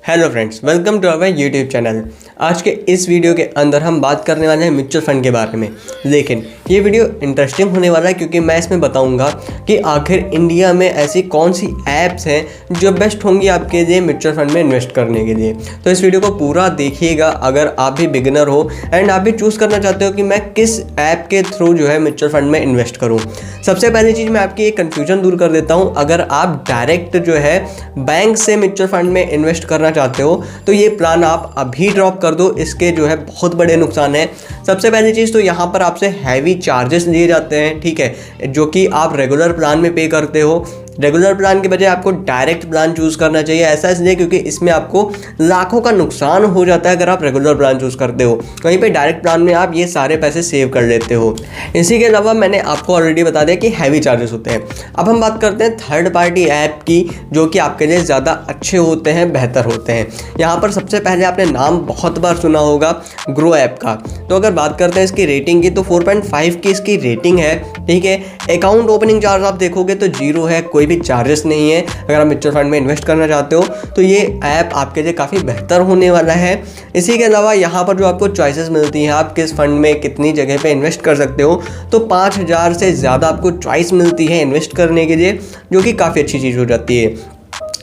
Hello friends, welcome to our YouTube channel. आज के इस वीडियो के अंदर हम बात करने वाले हैं म्यूचुअल फंड के बारे में। लेकिन ये वीडियो इंटरेस्टिंग होने वाला है क्योंकि मैं इसमें बताऊंगा कि आखिर इंडिया में ऐसी कौन सी ऐप्स हैं जो बेस्ट होंगी आपके लिए म्यूचुअल फंड में इन्वेस्ट करने के लिए। तो इस वीडियो को पूरा देखिएगा अगर आप भी बिगिनर हो एंड आप भी चूज़ करना चाहते हो कि मैं किस ऐप के थ्रू जो है म्यूचुअल फंड में इन्वेस्ट करूँ। सबसे पहली चीज़ मैं आपकी एक कन्फ्यूजन दूर कर देता हूँ। अगर आप डायरेक्ट जो है बैंक से म्यूचुअल फंड में इन्वेस्ट करना चाहते हो तो ये प्लान आप अभी ड्रॉप कर दो। इसके जो है बहुत बड़े नुकसान हैं। सबसे पहली चीज़ तो यहाँ पर आपसे हैवी चार्जेस लिए जाते हैं, ठीक है, जो कि आप रेगुलर प्लान में पे करते हो। रेगुलर प्लान के बजाय आपको डायरेक्ट प्लान चूज़ करना चाहिए। ऐसा इसलिए क्योंकि इसमें आपको लाखों का नुकसान हो जाता है अगर आप रेगुलर प्लान चूज़ करते हो। वहीं पे डायरेक्ट प्लान में आप ये सारे पैसे सेव कर लेते हो। इसी के अलावा मैंने आपको ऑलरेडी बता दिया कि हैवी चार्जेस होते हैं। अब हम बात करते हैं थर्ड पार्टी ऐप की जो कि आपके लिए ज़्यादा अच्छे होते हैं, बेहतर होते हैं। यहाँ पर सबसे पहले आपने नाम बहुत बार सुना होगा ग्रो ऐप का। तो अगर बात करते हैं इसकी रेटिंग की तो 4.5 की इसकी रेटिंग है, ठीक है। अकाउंट ओपनिंग चार्ज आप देखोगे तो 0 है, कोई भी चार्जेस नहीं है। अगर आप म्यूचुअल फंड में इन्वेस्ट करना चाहते हो तो ये ऐप आपके लिए काफ़ी बेहतर होने वाला है। इसी के अलावा यहाँ पर जो आपको चॉइसेस मिलती हैं, आप किस फंड में कितनी जगह पे इन्वेस्ट कर सकते हो, तो 5000 से ज़्यादा आपको चॉइस मिलती है इन्वेस्ट करने के लिए, जो कि काफ़ी अच्छी चीज़ हो जाती है।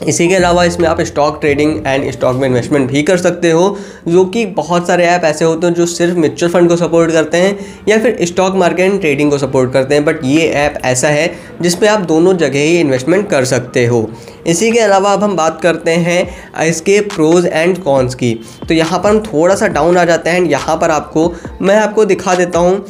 इसी के अलावा इसमें आप स्टॉक ट्रेडिंग एंड स्टॉक में इन्वेस्टमेंट भी कर सकते हो, जो कि बहुत सारे ऐप ऐसे होते हैं जो सिर्फ म्यूचुअल फंड को सपोर्ट करते हैं या फिर स्टॉक मार्केट एंड ट्रेडिंग को सपोर्ट करते हैं। बट ये ऐप ऐसा है जिसमें आप दोनों जगह ही इन्वेस्टमेंट कर सकते हो। इसी के अलावा अब हम बात करते हैं इसके प्रोज एंड कॉन्स की। तो यहाँ पर हम थोड़ा सा डाउन आ जाते हैं। यहाँ पर मैं आपको दिखा देता हूँ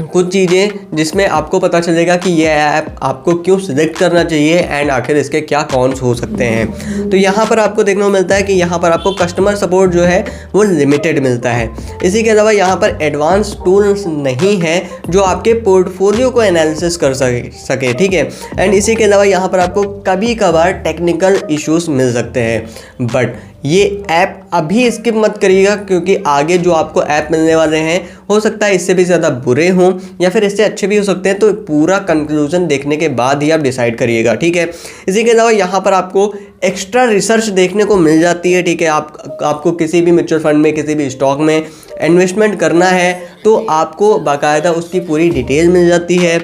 कुछ चीज़ें जिसमें आपको पता चलेगा कि ये ऐप आपको क्यों सिलेक्ट करना चाहिए एंड आखिर इसके क्या कॉन्स हो सकते हैं। तो यहाँ पर आपको देखने को मिलता है कि यहाँ पर आपको कस्टमर सपोर्ट जो है वो लिमिटेड मिलता है। इसी के अलावा यहाँ पर एडवांस टूल्स नहीं है जो आपके पोर्टफोलियो को एनालिसिस कर सके, ठीक है। एंड इसी के अलावा यहाँ पर आपको कभी कभार टेक्निकल इश्यूज मिल सकते हैं। बट ये ऐप अभी स्किप मत करिएगा क्योंकि आगे जो आपको ऐप मिलने वाले हैं हो सकता है इससे भी ज़्यादा बुरे हों या फिर इससे अच्छे भी हो सकते हैं। तो पूरा कंक्लूजन देखने के बाद ही आप डिसाइड करिएगा, ठीक है। इसी के अलावा यहाँ पर आपको एक्स्ट्रा रिसर्च देखने को मिल जाती है, ठीक है। आपको किसी भी म्यूचुअल फंड में किसी भी स्टॉक में इन्वेस्टमेंट करना है तो आपको बाकायदा उसकी पूरी डिटेल मिल जाती है।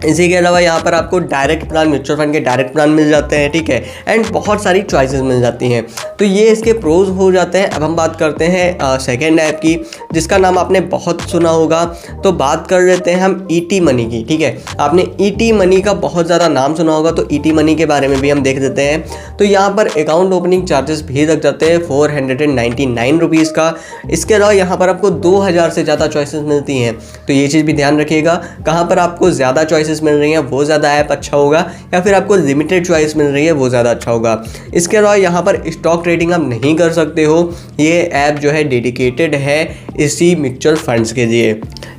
इसी के अलावा यहाँ पर आपको डायरेक्ट प्लान, म्यूचुअल फंड के डायरेक्ट प्लान मिल जाते हैं, ठीक है। एंड बहुत सारी चॉइसेस मिल जाती हैं। तो ये इसके प्रोज हो जाते हैं। अब हम बात करते हैं सेकेंड ऐप की जिसका नाम आपने बहुत सुना होगा। तो बात कर लेते हैं हम ईटी मनी की, ठीक है। आपने ईटी मनी का बहुत ज़्यादा नाम सुना होगा तो ईटी मनी के बारे में भी हम देख लेते हैं। तो यहाँ पर अकाउंट ओपनिंग चार्जेस भी लग जाते हैं 499 रुपीज़ का। इसके अलावा यहाँ पर आपको 2000 से ज़्यादा चॉइसेस मिलती हैं। तो ये चीज़ भी ध्यान रखिएगा, कहाँ पर आपको ज़्यादा चॉइसेस मिल रही हैं वो ज़्यादा ऐप अच्छा होगा या फिर आपको लिमिटेड चॉइस मिल रही है वो ज़्यादा अच्छा होगा। इसके अलावा यहाँ पर स्टॉक ट्रेडिंग आप नहीं कर सकते हो। ये ऐप जो है डेडिकेटेड है इसी म्यूचुअल फंड्स के लिए,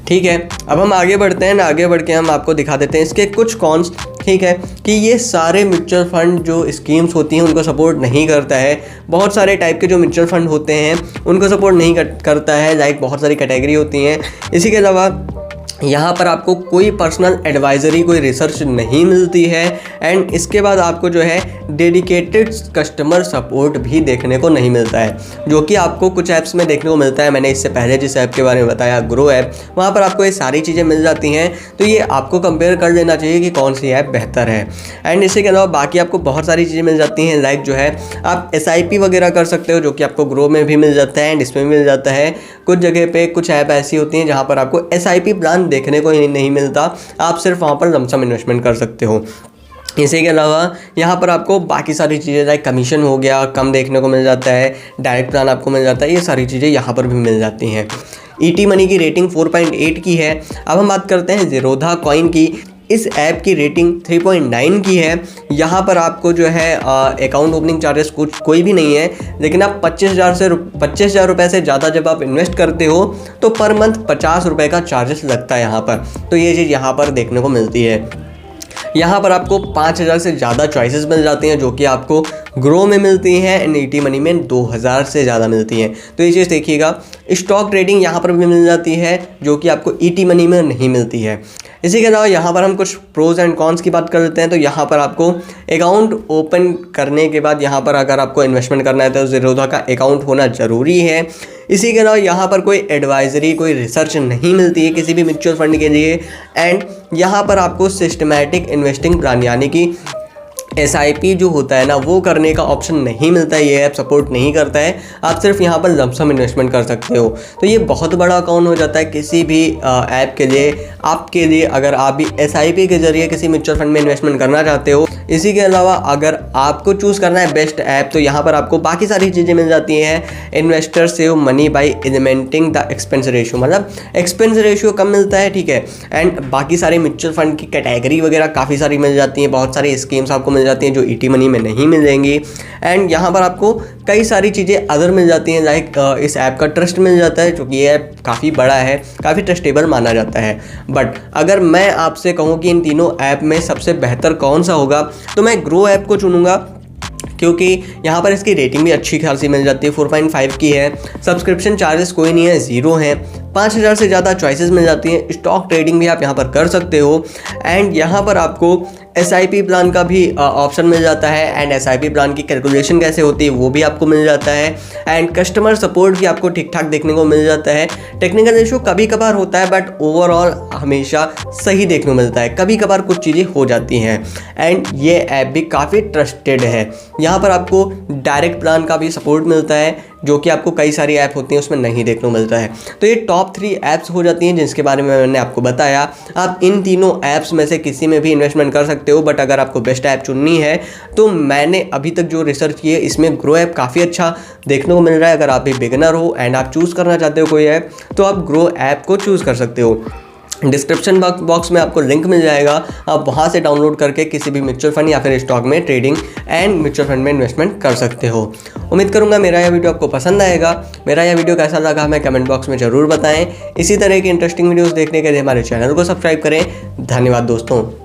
ठीक है। अब हम आगे बढ़ते हैं। आगे बढ़ के हम आपको दिखा देते हैं इसके कुछ कॉन्स, ठीक है, कि ये सारे म्यूचुअल फंड जो स्कीम्स होती हैं उनको सपोर्ट नहीं करता है। बहुत सारे टाइप के जो म्यूचुअल फंड होते हैं उनको सपोर्ट नहीं करता है, लाइक बहुत सारी कैटेगरी होती हैं। इसी के अलावा यहाँ पर आपको कोई पर्सनल एडवाइजरी, कोई रिसर्च नहीं मिलती है। एंड इसके बाद आपको जो है डेडिकेटेड कस्टमर सपोर्ट भी देखने को नहीं मिलता है, जो कि आपको कुछ ऐप्स में देखने को मिलता है। मैंने इससे पहले जिस ऐप के बारे में बताया ग्रो ऐप, वहाँ पर आपको ये सारी चीज़ें मिल जाती हैं। तो ये आपको कंपेयर कर लेना चाहिए कि कौन सी ऐप बेहतर है। एंड इसके अलावा बाकी आपको बहुत सारी चीज़ें मिल जाती हैं, लाइक जो है आप SIP वगैरह कर सकते हो, जो कि आपको ग्रो में भी मिल जाता है एंड इसमें भी मिल जाता है। कुछ जगह पे कुछ ऐप ऐसी होती हैं जहाँ पर आपको SIP प्लान देखने को ही नहीं मिलता, आप सिर्फ वहाँ पर लमसम इन्वेस्टमेंट कर सकते हो। इसी के अलावा यहाँ पर आपको बाकी सारी चीज़ें लाइक कमीशन हो गया कम देखने को मिल जाता है, डायरेक्ट प्लान आपको मिल जाता है, ये सारी चीज़ें यहाँ पर भी मिल जाती हैं। ईटी मनी की रेटिंग 4.8 की है। अब हम बात करते हैं ज़ीरोधा कॉइन की। इस ऐप की रेटिंग 3.9 की है। यहाँ पर आपको जो है अकाउंट ओपनिंग चार्जेस कोई भी नहीं है, लेकिन आप 25,000 रुपये से ज़्यादा जब आप इन्वेस्ट करते हो तो पर मंथ 50 रुपये का चार्जेस लगता है यहाँ पर। तो ये चीज़ यहाँ पर देखने को मिलती है। यहाँ पर आपको 5000 से ज़्यादा चॉइसेस मिल जाती हैं, जो कि आपको ग्रो में मिलती हैं एंड ईटी मनी में 2000 से ज़्यादा मिलती हैं। तो ये चीज़ देखिएगा। स्टॉक ट्रेडिंग यहाँ पर भी मिल जाती है जो कि आपको ईटी मनी में नहीं मिलती है। इसी के अलावा यहाँ पर हम कुछ प्रोज एंड कॉन्स की बात कर लेते हैं। तो यहाँ पर आपको अकाउंट ओपन करने के बाद यहाँ पर अगर आपको इन्वेस्टमेंट करना है तो ज़ीरोधा का अकाउंट होना ज़रूरी है। इसी के अलावा यहाँ पर कोई एडवाइजरी, कोई रिसर्च नहीं मिलती है किसी भी म्यूचुअल फंड के लिए। एंड यहाँ पर आपको सिस्टमैटिक इन्वेस्टिंग प्लान यानी कि SIP जो होता है ना, वो करने का ऑप्शन नहीं मिलता है। ये ऐप सपोर्ट नहीं करता है। आप सिर्फ यहाँ पर लमसम इन्वेस्टमेंट कर सकते हो। तो ये बहुत बड़ा अकाउंट हो जाता है किसी भी ऐप के लिए, आपके लिए, अगर आप भी SIP के जरिए किसी म्यूचुअल फंड में इन्वेस्टमेंट करना चाहते हो। इसी के अलावा अगर आपको चूज़ करना है बेस्ट ऐप, तो यहाँ पर आपको बाकी सारी चीज़ें मिल जाती हैं। Investor save money by eliminating the expense ratio, मतलब एक्सपेंस रेशियो कम मिलता है, ठीक है। एंड बाकी सारे म्यूचुअल फंड की कैटेगरी वगैरह काफ़ी सारी मिल जाती हैं। बहुत सारी स्कीम्स आपको मिल जाती हैं जो ईटी मनी में नहीं मिलेंगी। एंड यहाँ पर आपको कई सारी चीज़ें अदर मिल जाती हैं, लाइक इस ऐप का ट्रस्ट मिल जाता है, क्योंकि ये ऐप काफ़ी बड़ा है, काफ़ी ट्रस्टेबल माना जाता है। बट अगर मैं आपसे कहूँ कि इन तीनों ऐप में सबसे बेहतर कौन सा होगा, तो मैं ग्रो ऐप को चुनूँगा, क्योंकि यहाँ पर इसकी रेटिंग भी अच्छी खासी मिल जाती है, 4.5 की है। सब्सक्रिप्शन चार्जेस कोई नहीं है, 0 है। 5000 से ज़्यादा चॉइसेस मिल जाती हैं। स्टॉक ट्रेडिंग भी आप यहाँ पर कर सकते हो। एंड यहाँ पर आपको SIP प्लान का भी ऑप्शन मिल जाता है। एंड SIP प्लान की कैलकुलेशन कैसे होती है वो भी आपको मिल जाता है। एंड कस्टमर सपोर्ट भी आपको ठीक ठाक देखने को मिल जाता है। टेक्निकल इशू कभी कभार होता है, बट ओवरऑल हमेशा सही देखने को मिलता है। कभी कभार कुछ चीज़ें हो जाती हैं। एंड ये ऐप भी काफ़ी ट्रस्टेड है। यहाँ पर आपको डायरेक्ट प्लान का भी सपोर्ट मिलता है, जो कि आपको कई सारी ऐप होती हैं उसमें नहीं देखने को मिलता है। तो ये टॉप 3 ऐप्स हो जाती हैं जिसके बारे में मैंने आपको बताया। आप इन तीनों ऐप्स में से किसी में भी इन्वेस्टमेंट कर सकते हो, बट अगर आपको बेस्ट ऐप चुननी है तो मैंने अभी तक जो रिसर्च की है इसमें ग्रो ऐप काफ़ी अच्छा देखने को मिल रहा है। अगर आप भी बिगिनर हो एंड आप चूज़ करना चाहते हो कोई ऐप, तो आप ग्रो ऐप को चूज़ कर सकते हो। डिस्क्रिप्शन बॉक्स में आपको लिंक मिल जाएगा, आप वहाँ से डाउनलोड करके किसी भी म्यूचुअल फंड या फिर स्टॉक में ट्रेडिंग एंड म्यूचुअल फंड में इन्वेस्टमेंट कर सकते हो। उम्मीद करूँगा मेरा यह वीडियो आपको पसंद आएगा। मेरा यह वीडियो कैसा लगा हमें कमेंट बॉक्स में ज़रूर बताएं। इसी तरह की इंटरेस्टिंग वीडियोस देखने के लिए हमारे चैनल को सब्सक्राइब करें। धन्यवाद दोस्तों।